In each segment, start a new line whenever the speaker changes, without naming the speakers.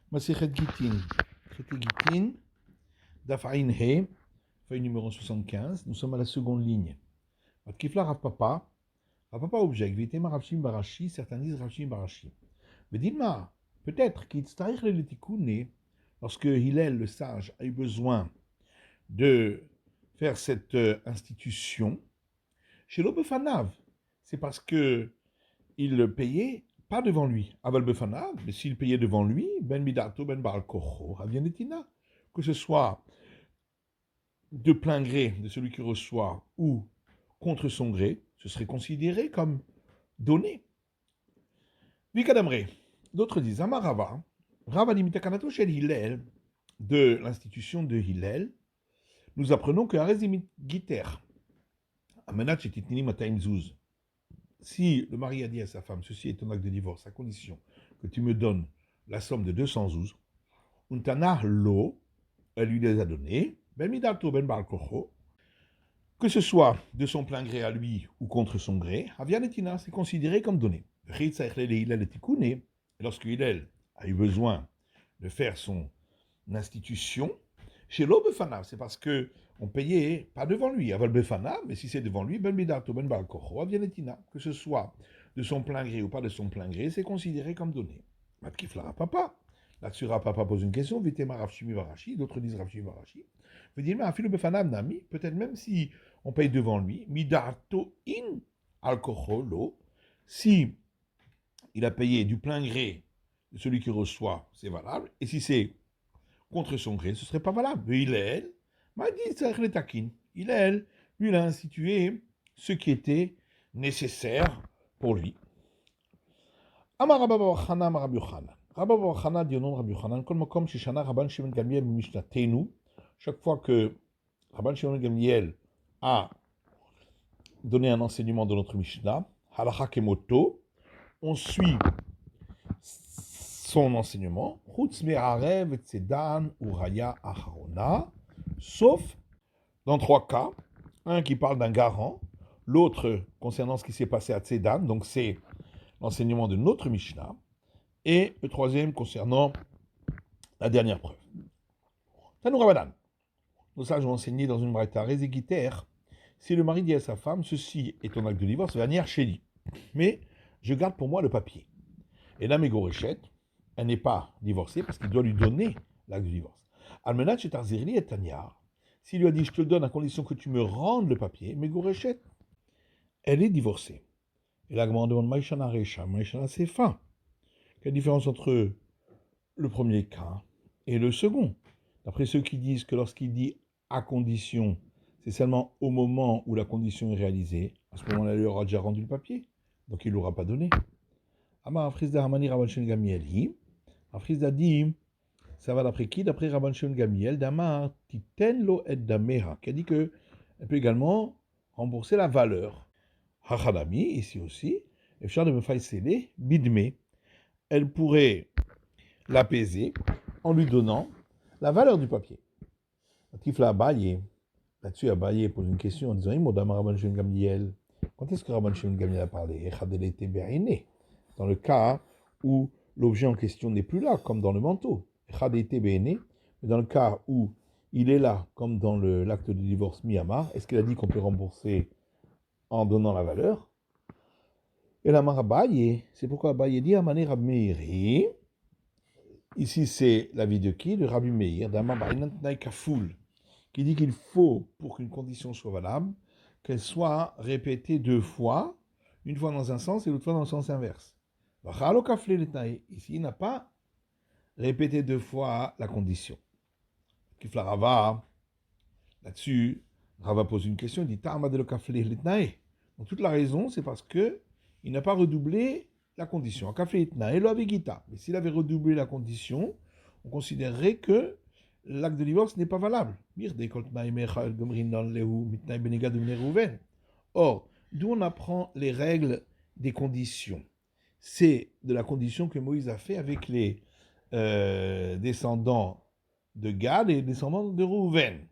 Masechet Gittin. Traité Gittin, Daf Ain He, feuille numéro 75. Nous sommes à la seconde ligne. Kifla Rav Papa objecte. Vitema Rav Shimon Barashi, certains disent Rav Shimon Barashi. Mais dis-moi, peut-être qu'il s'arrête le Tikouné, lorsque Hillel, le sage, a eu besoin de faire cette institution, chez l'Obefanav, c'est parce que il le payait pas devant lui. Aval Befanav, mais s'il payait devant lui, Ben Midato, Ben Baal Kocho, Avianetina, que ce soit de plein gré de celui qui reçoit ou contre son gré, ce serait considéré comme donné. Vikadamre. D'autres disent Amarava, Rava Limitakanato chez Hillel, de l'institution de Hillel, nous apprenons que Arezimit Giter, Amenat Chetitnini Mataim Zuz, si le mari a dit à sa femme, ceci est ton acte de divorce, à condition que tu me donnes la somme de 200 zouz, Untana lo, elle lui les a donnés, ben midato ben bar kocho, que ce soit de son plein gré à lui ou contre son gré, avianetina, c'est considéré comme donné. Lorsque Hillel a eu besoin de faire son institution, chez l'Obefanav, c'est parce que on payait pas devant lui, Aval Befanav, mais si c'est devant lui, Ben Midato, Ben Baal Kocho, Avianetina, que ce soit de son plein gré ou pas de son plein gré, c'est considéré comme donné. Matkifla Papa. Là-dessus, Papa pose une question, Vitema Rav Shimi Barashi, d'autres disent Rav Shimi Barashi. Veut dire, mais Afilu Befanav Nami, peut-être même si on paye devant lui, Midato in al Kocho lo, si il a payé du plein gré de celui qui reçoit, c'est valable, et si c'est contre son gré, ce ne serait pas valable. Mais Hillel m'a dit, c'est le taquin. Hillel, lui, il a institué ce qui était nécessaire pour lui. Amar Rabba Bar Chana, Amar Rabbi Yochanan. Rabba Bar Chana dit au nom de Rabbi Yochanan, Kol Makom Shishana Rabban Shimon Gamliel Mishnatenu, chaque fois que Rabban Shimon Gamliel a donné un enseignement de notre Mishnah, Halacha Kemoto, on suit son enseignement, sauf dans trois cas, un qui parle d'un garant, l'autre concernant ce qui s'est passé à Tsedan, donc c'est l'enseignement de notre Mishnah, et le troisième concernant la dernière preuve. Tanou Rabanan, nos sages ont enseigné dans une braïta Rezegiter, si le mari dit à sa femme, ceci est ton acte de divorce, Vanière Chéli, mais je garde pour moi le papier. Et la Mégoréchette, elle n'est pas divorcée parce qu'il doit lui donner l'acte de divorce. Almenat chez Tarzirli et Tanyar, s'il lui a dit je te le donne à condition que tu me rendes le papier, Mégoréchette, elle est divorcée. Et là, on demande Maïchana Recha, Maïchana c'est fin. Quelle différence entre le premier cas et le second? D'après ceux qui disent que lorsqu'il dit à condition, c'est seulement au moment où la condition est réalisée, à ce moment-là, il lui aura déjà rendu le papier, donc il ne l'aura pas donné. Amar Afrizda Hamani Rabban Shimon Gamliel hi. Afrizda dit, ça va d'après qui? D'après Rabban Shimon Gamliel, Damar Titen lo et Dameha, qui a dit qu'elle peut également rembourser la valeur. Hachadami, ici aussi, Efchar de Mefaïsele, Bidme, elle pourrait l'apaiser en lui donnant la valeur du papier. Tifla Abaye, là-dessus Abaye pose une question en disant, Imodama Rabban Shimon Gamliel, quand est-ce que Rabban Shimon Gamliel a parlé? Echadele Tebe'ine, dans le cas où l'objet en question n'est plus là, comme dans le manteau. Mais dans le cas où il est là, comme dans l'acte de divorce Miyama, est-ce qu'il a dit qu'on peut rembourser en donnant la valeur? Et la Marabaye, c'est pourquoi Abaye dit Amane Rabbi Meiri. Ici, c'est l'avis de qui? De Rabbi Meir, qui dit qu'il faut, pour qu'une condition soit valable, qu'elle soit répétée deux fois, une fois dans un sens et l'autre fois dans le sens inverse. Ici, il n'a pas répété deux fois la condition. Kifla Rava, là-dessus, Rava pose une question, il dit donc toute la raison, c'est parce que il n'a pas redoublé la condition. Mais s'il avait redoublé la condition, on considérerait que l'acte de divorce n'est pas valable. Or, d'où on apprend les règles des conditions? C'est de la condition que Moïse a fait avec les descendants de Gad et les descendants de Rouven.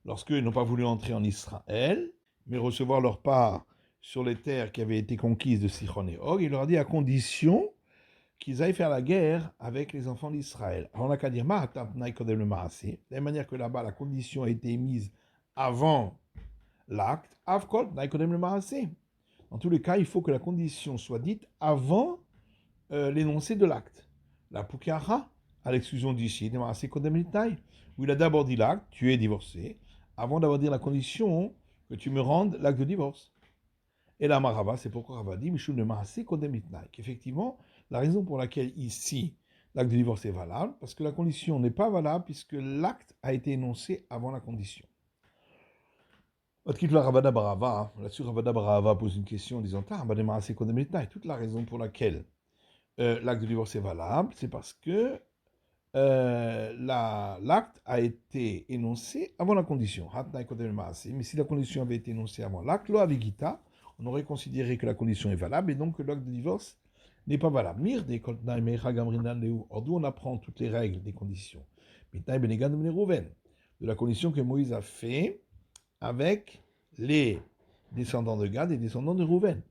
Lorsqu'ils n'ont pas voulu entrer en Israël, mais recevoir leur part sur les terres qui avaient été conquises de Sichon et Og, il leur a dit à condition qu'ils aillent faire la guerre avec les enfants d'Israël. Alors on n'a qu'à dire, de la même manière que là-bas, la condition a été mise avant l'acte, dans tous les cas, il faut que la condition soit dite avant l'énoncé de l'acte. La Pukara, à l'exclusion d'ici, où il a d'abord dit l'acte, tu es divorcé, avant d'avoir dit la condition que tu me rendes l'acte de divorce. Et la Marava, c'est pourquoi Rava dit, Mishum de Maasé Kodem Itnai, qu'effectivement, la raison pour laquelle ici, l'acte de divorce est valable, parce que la condition n'est pas valable, puisque l'acte a été énoncé avant la condition. Là-dessus, Ravada Barava pose une question en disant, toute la raison pour laquelle l'acte de divorce est valable, c'est parce que l'acte a été énoncé avant la condition. Mais si la condition avait été énoncée avant l'acte, on aurait considéré que la condition est valable et donc que l'acte de divorce n'est pas valable. Or d'où on apprend toutes les règles des conditions. De la condition que Moïse a fait avec les descendants de Gad et descendants de Rouven.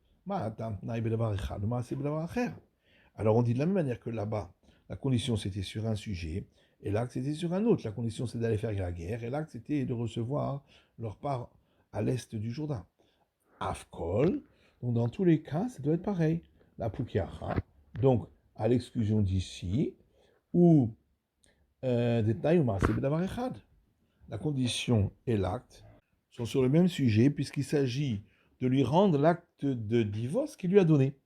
Alors on dit de la même manière que là-bas, la condition c'était sur un sujet, et l'acte c'était sur un autre. La condition c'est d'aller faire la guerre, et l'acte c'était de recevoir leur part à l'est du Jourdain. Afkol, donc dans tous les cas, ça doit être pareil. La Pukiara, donc à l'exclusion d'ici, ou détail ou la condition et l'acte sont sur le même sujet, puisqu'il s'agit de lui rendre l'acte de divorce qu'il lui a donné.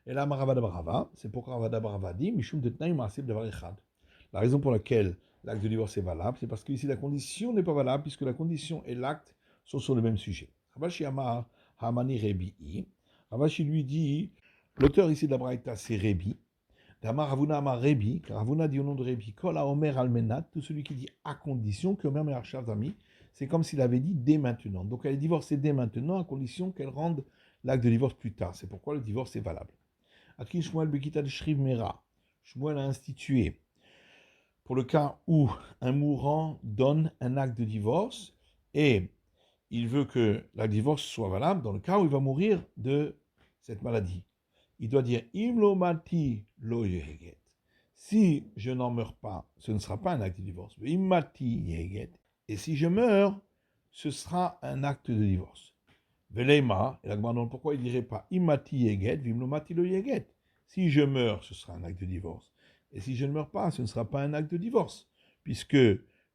Et là, Maravada Barava, c'est pourquoi Maravada Barava dit Mishum de Tnaï Maasib Davar Echad. La raison pour laquelle l'acte de divorce est valable, c'est parce que ici la condition n'est pas valable, puisque la condition et l'acte sont sur le même sujet. Ravashi Amar Hamani Rebi'i. Ravashi lui dit l'auteur ici de la Braïta, c'est Rebi. Damar Ravuna Amar Rebi, car Ravuna dit au nom de Rebi Kol Omer Almenat, tout celui qui dit à condition que Omer Me'arshav Dami, c'est comme s'il avait dit dès maintenant. Donc elle est divorcée dès maintenant, à condition qu'elle rende l'acte de divorce plus tard. C'est pourquoi le divorce est valable. Atkin Shmuel Bekita de Shriv Mera. Shmuel a institué, pour le cas où un mourant donne un acte de divorce et il veut que l'acte de divorce soit valable dans le cas où il va mourir de cette maladie. Il doit dire Imlomati lo yeheget. Si je n'en meurs pas, ce ne sera pas un acte de divorce. Immati yeheget. Et si je meurs, ce sera un acte de divorce. Veleima, et la demande pourquoi il ne dirait pas Imati yeget, vimlomati lo yeget. Si je meurs, ce sera un acte de divorce. Et si je ne meurs pas, ce ne sera pas un acte de divorce. Puisque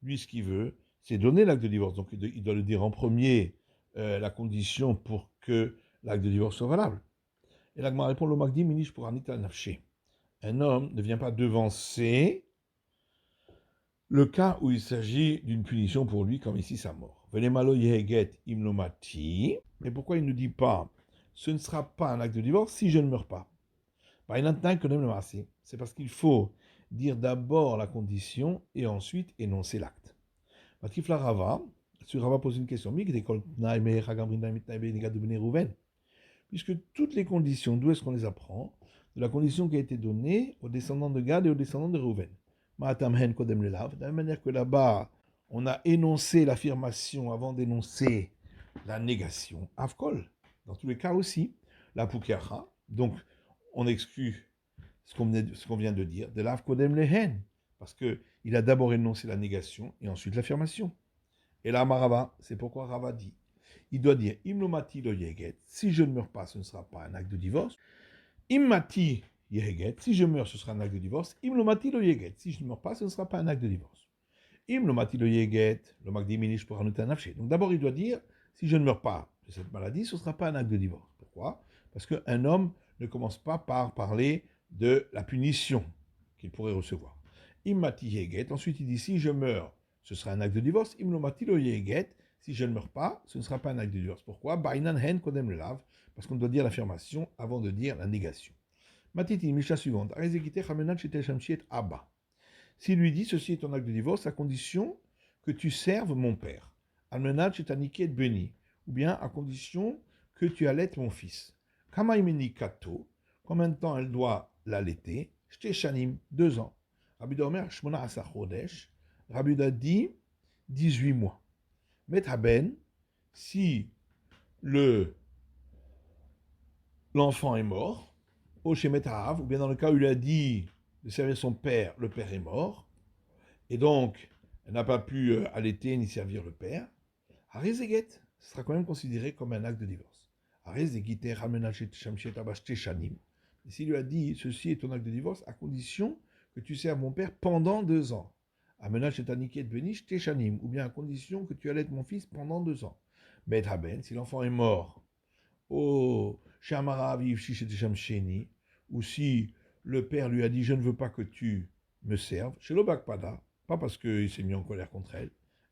lui, ce qu'il veut, c'est donner l'acte de divorce. Donc il doit le dire en premier, la condition pour que l'acte de divorce soit valable. Et la répond le Magdi Minish pour Anita Nafché. Un homme ne vient pas devancer le cas où il s'agit d'une punition pour lui, comme ici sa mort. Velemalo yeheget imlomati. Mais pourquoi il ne dit pas ce ne sera pas un acte de divorce si je ne meurs pas? C'est parce qu'il faut dire d'abord la condition et ensuite énoncer l'acte. Matifla Rava, sur Rava pose une question. Puisque toutes les conditions, d'où est-ce qu'on les apprend? De la condition qui a été donnée aux descendants de Gad et aux descendants de Reuven. De la même manière que là-bas, on a énoncé l'affirmation avant d'énoncer la négation. Avkol, dans tous les cas aussi, la Pukiara. Donc, on exclut ce qu'on vient de dire, de l'Avkodem lehen, parce qu'il a d'abord énoncé la négation et ensuite l'affirmation. Et là, Marava, c'est pourquoi Rava dit il doit dire Imlomati lo yeget, si je ne meurs pas, ce ne sera pas un acte de divorce. Immati yeget, si je meurs, ce sera un acte de divorce. Imlomati lo yeget, si je ne meurs pas, ce ne sera pas un acte de divorce. Imlomati lo yeget, le magdi minish pour Hanuta nafshe. Donc d'abord, il doit dire si je ne meurs pas de cette maladie, ce ne sera pas un acte de divorce. Pourquoi? Parce qu'un homme ne commence pas par parler de la punition qu'il pourrait recevoir. Immati yeget, ensuite il dit si je meurs, ce sera un acte de divorce. Imlomati lo yeget, si je ne meurs pas, ce ne sera pas un acte de divorce. Pourquoi? Bainan hen kodem le lave, parce qu'on doit dire l'affirmation avant de dire la négation. Matiti, Misha suivante. Abba. S'il lui dit ceci est un acte de divorce, à condition que tu serves mon père. Almenat chetaniké beni. Ou bien à condition que tu allaites mon fils. Kamaimeni kato. Combien de temps elle doit l'allaiter? Shte shanim, 2 ans. Rabbi Omer, shmona asa chodesh. Rabbi dit 18 mois. Methaben, si l'enfant est mort, au Shemet Haav, ou bien dans le cas où il a dit de servir son père, le père est mort, et donc elle n'a pas pu allaiter ni servir le père, Harezeget, ce sera quand même considéré comme un acte de divorce. Harezegite ramena shamshet abashte shanim. Et s'il lui a dit, ceci est ton acte de divorce, à condition que tu serves mon père pendant 2 ans. Amena shetaniket benish teshanim, ou bien à condition que tu allaites mon fils pendant 2 ans. Bet haben, si l'enfant est mort, au shamara aviv shishetesham sheni, ou si le père lui a dit, je ne veux pas que tu me serves, chez l'obakpada, pas parce qu'il s'est mis en colère contre elle,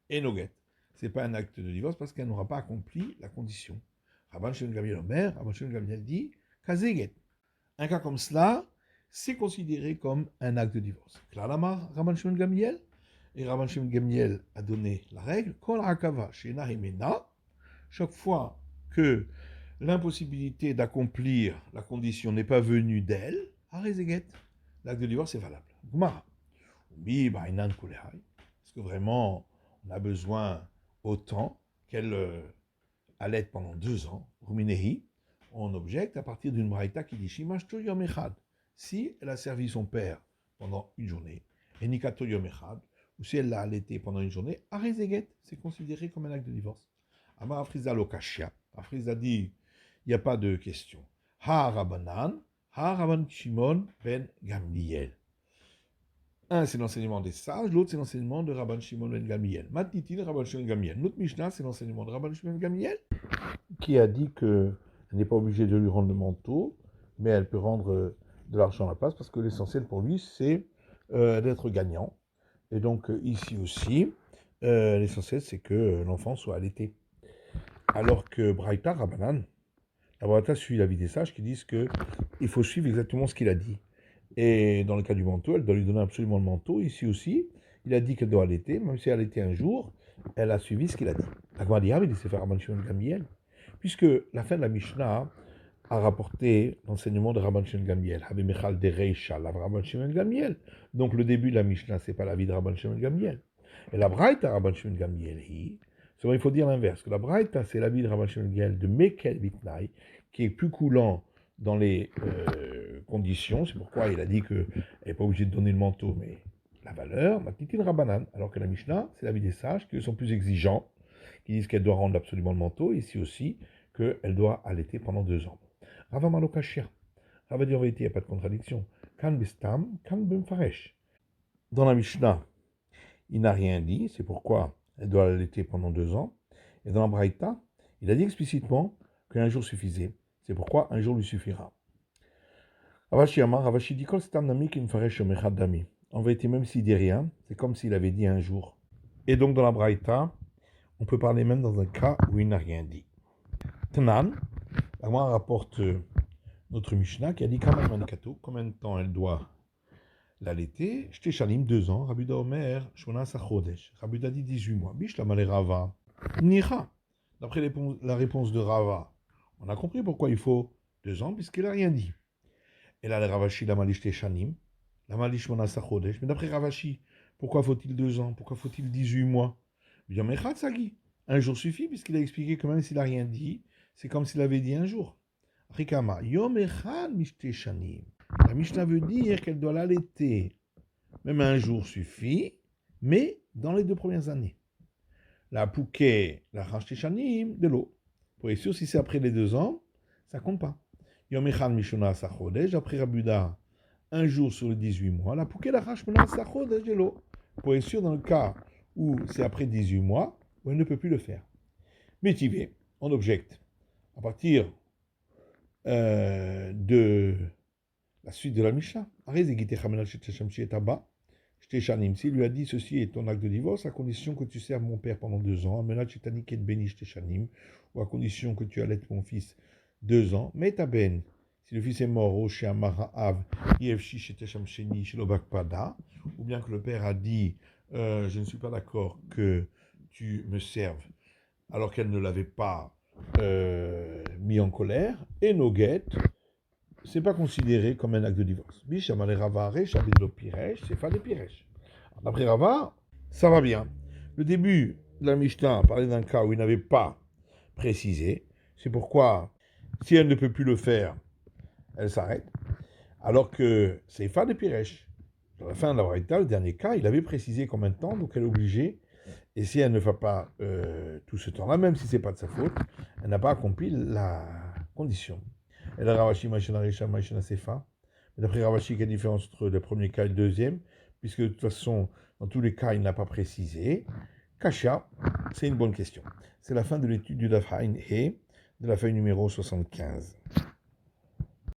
et noget. Ce n'est pas un acte de divorce parce qu'elle n'aura pas accompli la condition. Rabban Shimon Gamliel Omer, Rabban Shimon Gamliel dit, kazeget. Un cas comme cela, c'est considéré comme un acte de divorce. Klalama, Rabban Shimon Gamliel, et Rabban Shimon Gamliel a donné la règle, kol hakava she'ena himena, chaque fois que l'impossibilité d'accomplir la condition n'est pas venue d'elle, harezeget, l'acte de divorce est valable. Gmara. Est-ce que vraiment on a besoin autant qu'elle allaite pendant 2 ans, Ruminehi, on objecte à partir d'une braïta qui dit Shimashto Yom Echad. Si elle a servi son père pendant une journée, et Nikato Yom Echad, ou si elle l'a allaité pendant une journée, Arezeget, c'est considéré comme un acte de divorce. Amar Afriza Lokashia. Afriza dit il n'y a pas de question. Ha Rabanan, Ha Rabban Shimon ben Gamliel. Un, c'est l'enseignement des sages, l'autre, c'est l'enseignement de Rabban Shimon ben Gamliel. Matnitin, Rabban Shimon ben Gamliel. Notre Mishnah, c'est l'enseignement de Rabban Shimon ben Gamliel, qui a dit qu'elle n'est pas obligée de lui rendre le manteau, mais elle peut rendre de l'argent à la place, parce que l'essentiel pour lui, c'est d'être gagnant. Et donc, ici aussi, l'essentiel, c'est que l'enfant soit allaité. Alors que Braïta, Rabbanan, la Braïta suit l'avis des sages qui disent qu'il faut suivre exactement ce qu'il a dit. Et dans le cas du manteau, elle doit lui donner absolument le manteau. Ici aussi, il a dit qu'elle doit allaiter, même si elle allaitait un jour, elle a suivi ce qu'il a dit. La Gemara dit, c'est faire Rabban Shimon Gamliel, puisque la fin de la Mishnah a rapporté l'enseignement de Rabban Shimon Gamliel. Habemechal de Reisha, la Rabban Shimon Gamliel. Donc le début de la Mishnah, c'est pas la vie de Rabban Shimon Gamliel. Et la Braïta Rabban Shimon Gamliel, souvent il faut dire l'inverse, que la Braïta, c'est la vie de Rabban Shimon Gamliel de Mekel Bitnai, qui est plus coulant dans les conditions, c'est pourquoi il a dit qu'elle n'est pas obligée de donner le manteau, mais la valeur, Matnitin Rabbanan, alors que la Mishnah, c'est l'avis des sages, qui sont plus exigeants, qui disent qu'elle doit rendre absolument le manteau, ici aussi, qu'elle doit allaiter pendant 2 ans. Rava Malokashia, Rava dit en vérité, il n'y a pas de contradiction. Kan bestam, kan bemfaresh. Dans la Mishnah, il n'a rien dit, c'est pourquoi elle doit allaiter pendant 2 ans. Et dans la Braïta, il a dit explicitement qu'un jour suffisait. C'est pourquoi un jour lui suffira. Ravashi Amar, Ravashi dit Kol stam nami kin faresh mechad dami. En vérité, même s'il dit rien, c'est comme s'il avait dit un jour. Et donc dans la Braïta, on peut parler même dans un cas où il n'a rien dit. Tanan, Amar rapporte notre Mishnah qui a dit Kaman manikato, combien de temps elle doit l'allaiter. J'étais shalim 2 ans, Rabuda Omer, Shona Sachodesh. Rabuda dit 18 mois. Bish la malé Rava. Nira. D'après la réponse de Rava, on a compris pourquoi il faut 2 ans, puisqu'il n'a rien dit. Et là, le Ravashi, la malish teshanim, la malish manasa chodesh. Mais d'après Ravashi, pourquoi faut-il 2 ans? Pourquoi faut-il 18 mois? Bien, mais Sagi. Un jour suffit, puisqu'il a expliqué que même s'il n'a rien dit, c'est comme s'il avait dit un jour. Rikama, yom echad mishteshanim. La Mishnah veut dire qu'elle doit l'allaiter. Même un jour suffit, mais dans les 2 premières années. La pouquet, la teshanim, de l'eau. Pour être sûr, si c'est après les 2 ans, ça compte pas. Yom Echad Mishona Sachodesh, après Rabuda, un jour sur les 18 mois, la pouquet la Hashmona Sachodesh de l'eau. Pour être sûr, dans le cas où c'est après 18 mois, où elle ne peut plus le faire. Métivé, on objecte. À partir de la suite de la Mishnah, s'il lui a dit ceci est ton acte de divorce, à condition que tu serves mon père pendant 2 ans, ou à condition que tu allaites mon fils 2 ans, mais ta ben, si le fils est mort, ou bien que le père a dit je ne suis pas d'accord que tu me serves, alors qu'elle ne l'avait pas mis en colère, et Noguet, c'est pas considéré comme un acte de divorce. C'est pas des piresh. D'après Rava, ça va bien. Le début de la Mishnah parlait d'un cas où il n'avait pas précisé. C'est pourquoi, si elle ne peut plus le faire, elle s'arrête. Alors que Seifa de Piresh, à la fin de la Braïta, le dernier cas, il avait précisé combien de temps, donc elle est obligée. Et si elle ne fait pas tout ce temps-là, même si ce n'est pas de sa faute, elle n'a pas accompli la condition. Et là, Ravashi, Machina Risha, Machina Sefa. D'après Ravashi, quelle est la différence entre le premier cas et le deuxième? Puisque de toute façon, dans tous les cas, il n'a pas précisé. Kasha, c'est une bonne question. C'est la fin de l'étude du Daf Hain He, de la feuille numéro 75.